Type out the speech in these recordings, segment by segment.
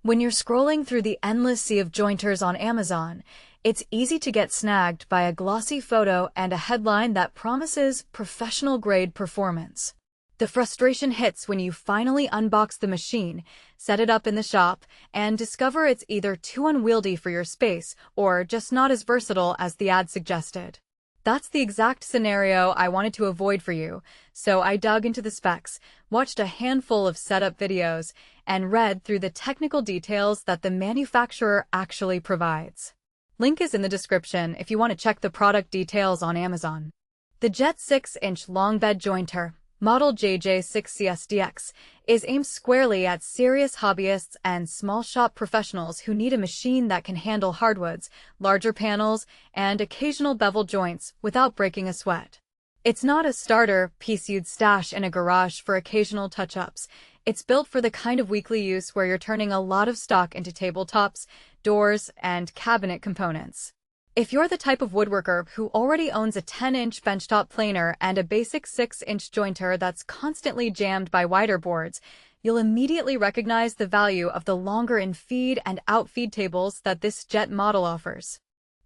When you're scrolling through the endless sea of jointers on Amazon, it's easy to get snagged by a glossy photo and a headline that promises professional-grade performance. The frustration hits when you finally unbox the machine, set it up in the shop, and discover it's either too unwieldy for your space or just not as versatile as the ad suggested. That's the exact scenario I wanted to avoid for you, so I dug into the specs, watched a handful of setup videos, and read through the technical details that the manufacturer actually provides. Link is in the description if you want to check the product details on Amazon. The Jet 6-inch long bed jointer, model JJ6CSDX, is aimed squarely at serious hobbyists and small shop professionals who need a machine that can handle hardwoods, larger panels, and occasional bevel joints without breaking a sweat. It's not a starter piece you'd stash in a garage for occasional touch-ups. It's built for the kind of weekly use where you're turning a lot of stock into tabletops, doors, and cabinet components. If you're the type of woodworker who already owns a 10-inch benchtop planer and a basic 6-inch jointer that's constantly jammed by wider boards, you'll immediately recognize the value of the longer infeed and outfeed tables that this Jet model offers.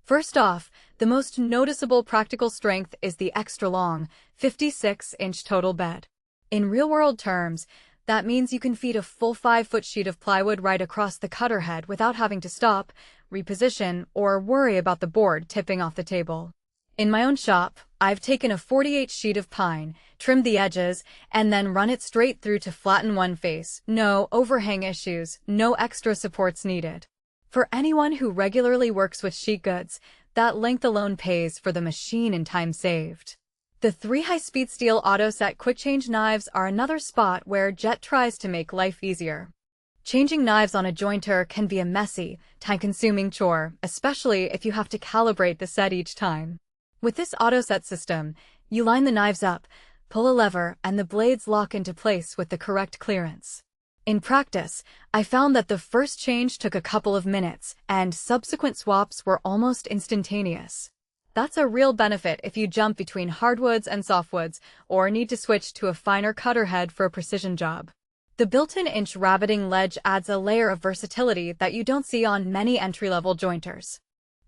First off, the most noticeable practical strength is the extra-long, 56-inch total bed. In real-world terms, that means you can feed a full 5-foot sheet of plywood right across the Cutterhead without having to stop, reposition, or worry about the board tipping off the table. In my own shop, I've taken a 48 sheet of pine, trimmed the edges, and then run it straight through to flatten one face. No overhang issues, no extra supports needed. For anyone who regularly works with sheet goods, that length alone pays for the machine and time saved. The 3 high-speed steel auto-set quick-change knives are another spot where Jet tries to make life easier. Changing knives on a jointer can be a messy, time-consuming chore, especially if you have to calibrate the set each time. With this auto-set system, you line the knives up, pull a lever, and the blades lock into place with the correct clearance. In practice, I found that the first change took a couple of minutes, and subsequent swaps were almost instantaneous. That's a real benefit if you jump between hardwoods and softwoods, or need to switch to a finer cutter head for a precision job. The built-in inch rabbeting ledge adds a layer of versatility that you don't see on many entry-level jointers.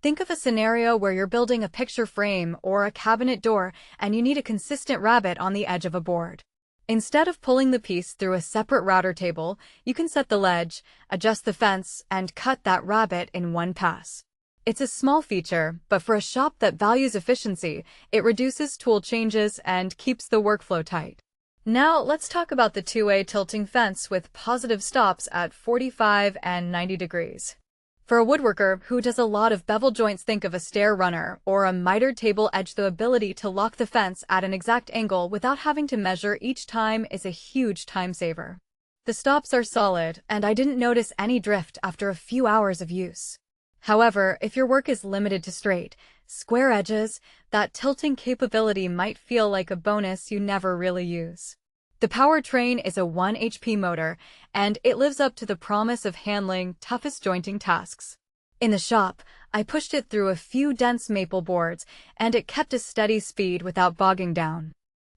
Think of a scenario where you're building a picture frame or a cabinet door and you need a consistent rabbet on the edge of a board. Instead of pulling the piece through a separate router table, you can set the ledge, adjust the fence, and cut that rabbet in one pass. It's a small feature, but for a shop that values efficiency, it reduces tool changes and keeps the workflow tight. Now, let's talk about the two-way tilting fence with positive stops at 45 and 90 degrees. For a woodworker who does a lot of bevel joints, think of a stair runner or a mitered table edge. The ability to lock the fence at an exact angle without having to measure each time is a huge time saver. The stops are solid, and I didn't notice any drift after a few hours of use. However, if your work is limited to straight, square edges, that tilting capability might feel like a bonus you never really use. The powertrain is a 1 HP motor, and it lives up to the promise of handling toughest jointing tasks. In the shop, I pushed it through a few dense maple boards, and it kept a steady speed without bogging down.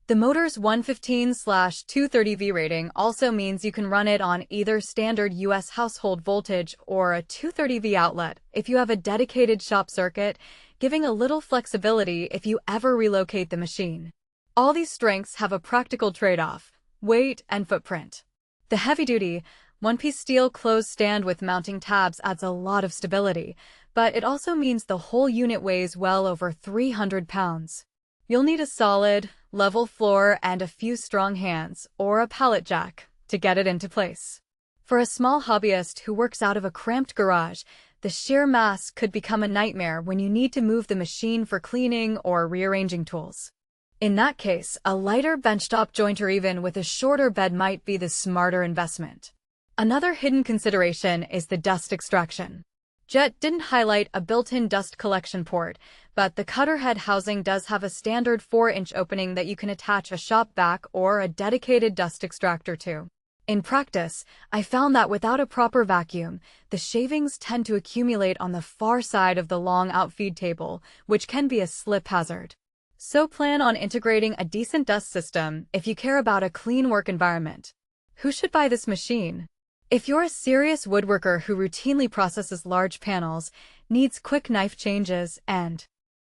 The motor's 115/230V rating also means you can run it on either standard US household voltage or a 230V outlet if you have a dedicated shop circuit, giving a little flexibility if you ever relocate the machine. All these strengths have a practical trade-off: weight and footprint. The heavy-duty, one-piece steel closed stand with mounting tabs adds a lot of stability, but it also means the whole unit weighs well over 300 pounds. You'll need a solid, level floor and a few strong hands, or a pallet jack, to get it into place. For a small hobbyist who works out of a cramped garage, the sheer mass could become a nightmare when you need to move the machine for cleaning or rearranging tools. In that case, a lighter benchtop jointer even with a shorter bed might be the smarter investment. Another hidden consideration is the dust extraction. Jet didn't highlight a built-in dust collection port, but the Cutterhead housing does have a standard 4-inch opening that you can attach a shop vac or a dedicated dust extractor to. In practice, I found that without a proper vacuum, the shavings tend to accumulate on the far side of the long outfeed table, which can be a slip hazard. So plan on integrating a decent dust system if you care about a clean work environment. Who should buy this machine? If you're a serious woodworker who routinely processes large panels, needs quick knife changes, and